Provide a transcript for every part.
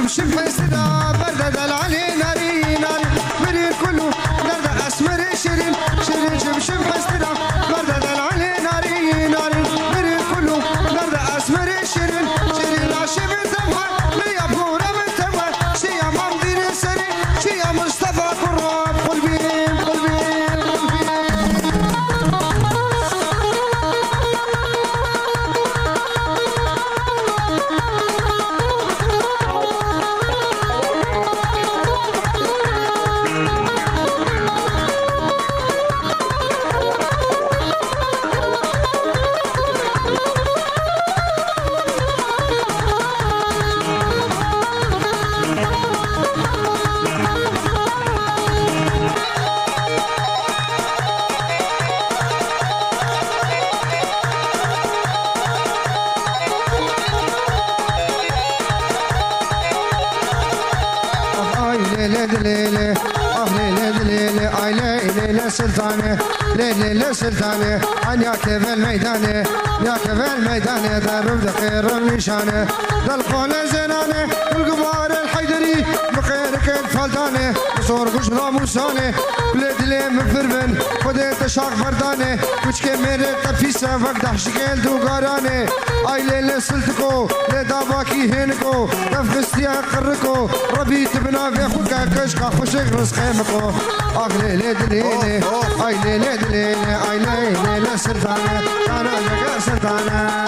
شمشم حسنا برد العلي ناري ناري مرير كله درد اسمر شيرين شيرين شمشم حسنا برد العلي ناري ناري مرير كله درد اسمر شيرين شيرين عشب تبها ليا بورا بتبها شيا مامدين سري شيا مصطفى قراب قلبي قلبي ليلة ليلة ليلة سلطانة ليلة سلطانة عن ياك بالميدانة ياك بالميدانة ضرب دقير النشانة دالقول زنانة القبار الحيدري بخيرك الفلدانة بصور قشرة موسانة بلاد لي مفرمن خديت شاق فردانة وشكي ميري تفيسة وقت شكيل دوغارانة اي ليلة سلطكو لداباكي هينكو تفغستي قركو ربي تبنا في خوكا كشكا خوشك رزقيمكو اخ ليلة اي ليلة اي ليلة سلطانة انا لقى سلطانة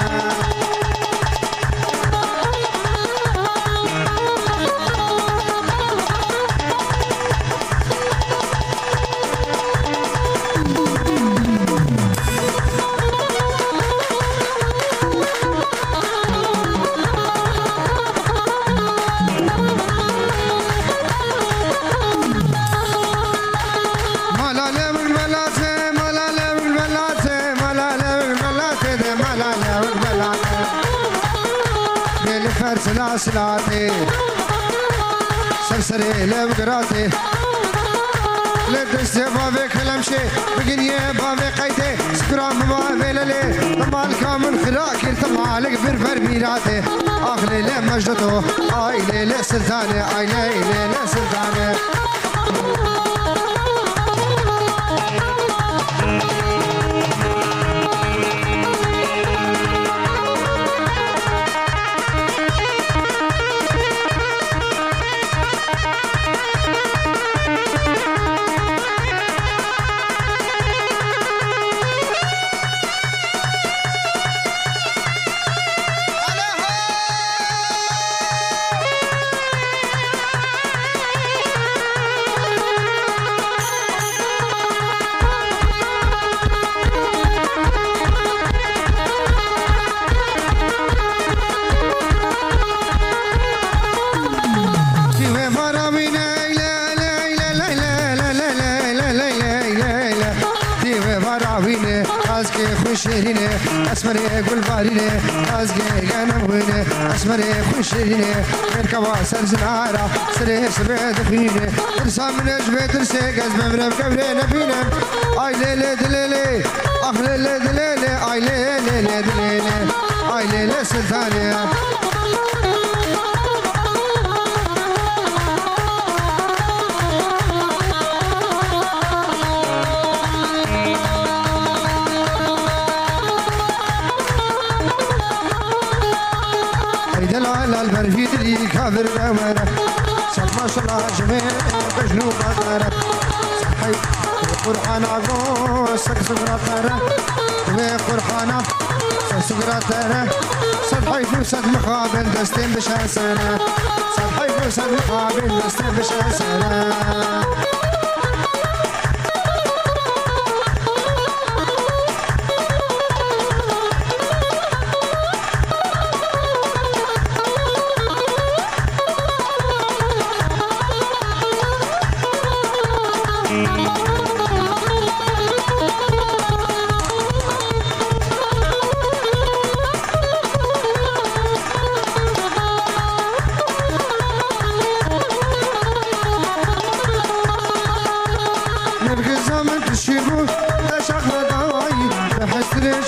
سلاتي سرسري لبقراتي لدستي بابي كلمشي بقنية بابي قيتي سكرام بابي للي طمالك من خلاكي طمالك برفر ميراتي اخلي لمجدته اي ليلة سلطانة اي ليلة سلطانة خوشيرينه اسمري قول بارينه ازقي غنم وينه اسمري خوشيرينه مركبا سرزنارا سري سبع دفينه ارسام من اجبه ترسي قزم مرب قبري نبينه اي ليلة دليلة اخ ليلة دليلة اي ليلة دليلة اي ليلة سلطانة البرفيد اللي كافر بأمانة صف ما شاء الله جميع بجنوب قدارة صحي قرحان عقو سكسقرة تارة وقرحانة سكسقرة تارة صدحي فوسد مقابل دستين بشاسانة صدحي فوسد مقابل دستين بشاسانة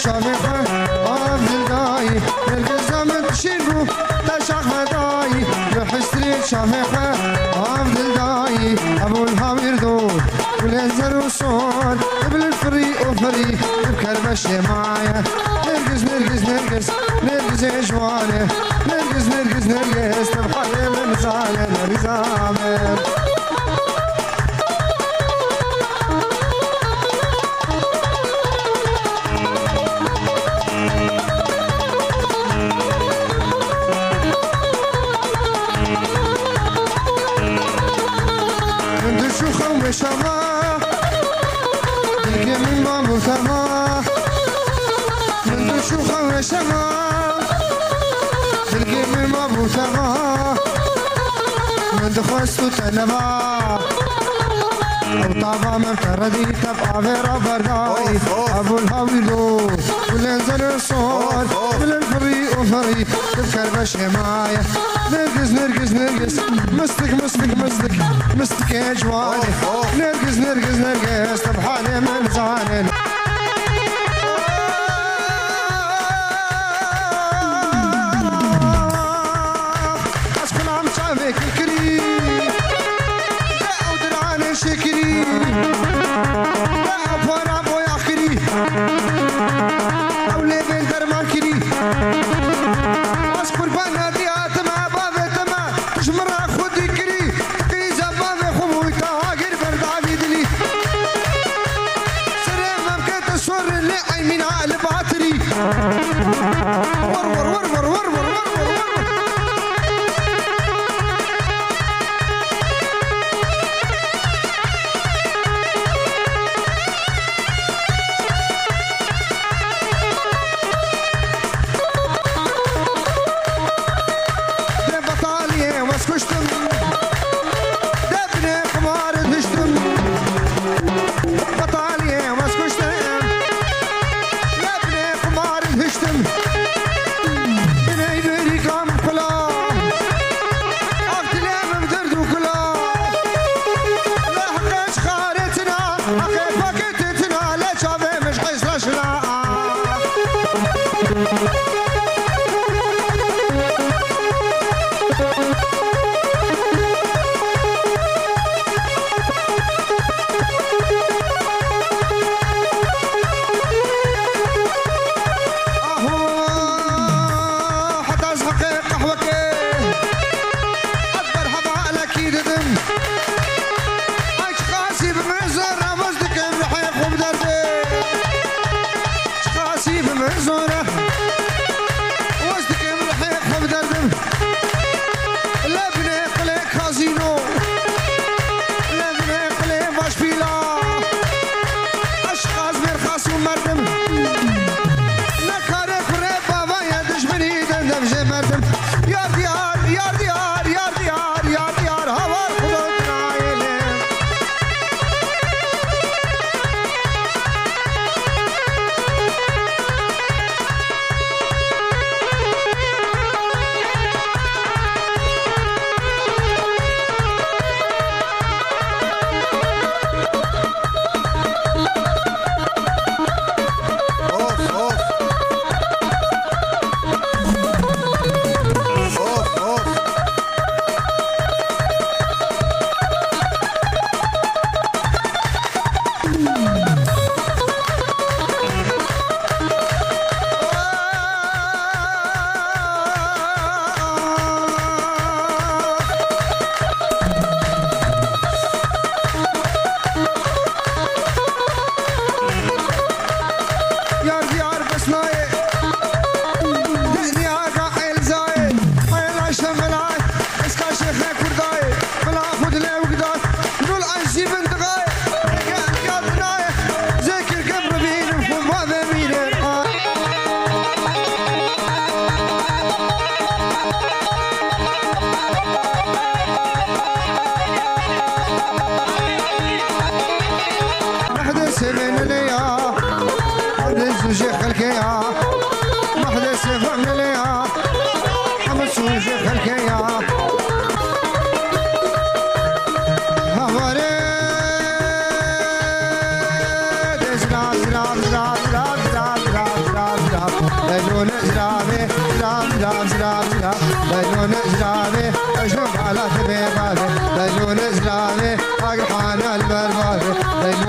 شامخة أفضل داي القزام تشيبو تشاخ داي يحسري شافخه أفضل داي أبو الهامير دور والهزر والصور قبل الفري وفري بكربش معايا نرقص نرقص نرقص نرقص يا جواني نرقص نرقص نرقص تبحر من زعلان رزامر شما دلقي من بابو ثما من دو شوخة وشما دلقي من بابو ثما من دخوستو تنبا او طابا مفتردي تبقى غير برداي ابو الهويلو والانزل الصور بالفريق وفريق تذكر بشماية نرقص نرقص نرقص مستك مستك مستك مستك يا جواني نرقص نرقص نرقص تبحالي من زعلان اسكن عم شافك الكريم لا ودرعان شكري لا افور ابو ياخري اولي بين درمان كري اسكن بنادي اتما بابي تما تشمر خدي كري كري زبابي خموي تاجر بردعي دلي سلام ممكن تصور اللي عيمين على بعتري ورور ورور ورور ورور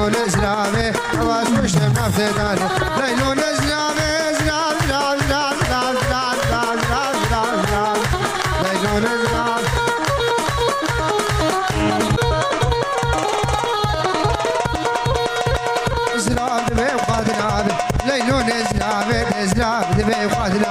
ليلون زرابي واش مش نفتداني ليلون زرابي زراب زراب زراب زراب زراب زراب زراب زراب ليلون زراب زراب دبي وقادر ليلون زرابي زراب دبي وقادر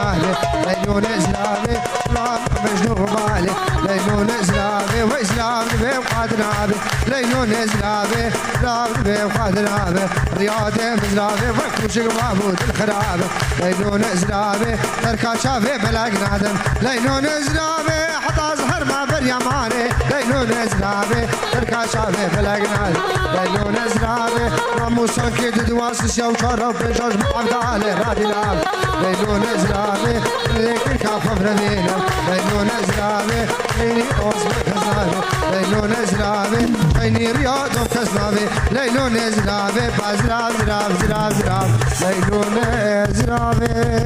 ليلون زرابي رام مجنون بالي ليلون زرابي وزراب دبي وقادر ليلون زرابي رام دبي وقادر رياضي مزرابي وكل شيء معبود الخرابي ليلون زرابي تركا شافي بلاق نادم ليلون زرابي حتى زهر ما بريماني ليلون زرابي تركا شافي بلاق نادم ليلون زرابي راموسان كيد دواس شو شرف بجاج محمد علي رادي لاب ليلون زرابي لكن كافة فرمينا ليلون زرابي عيني أوصل كزنابي ليلون زرابي عيني رياض وكزنابي ليلون زرابي بازراب زراب زراب زراب ليلون زرابي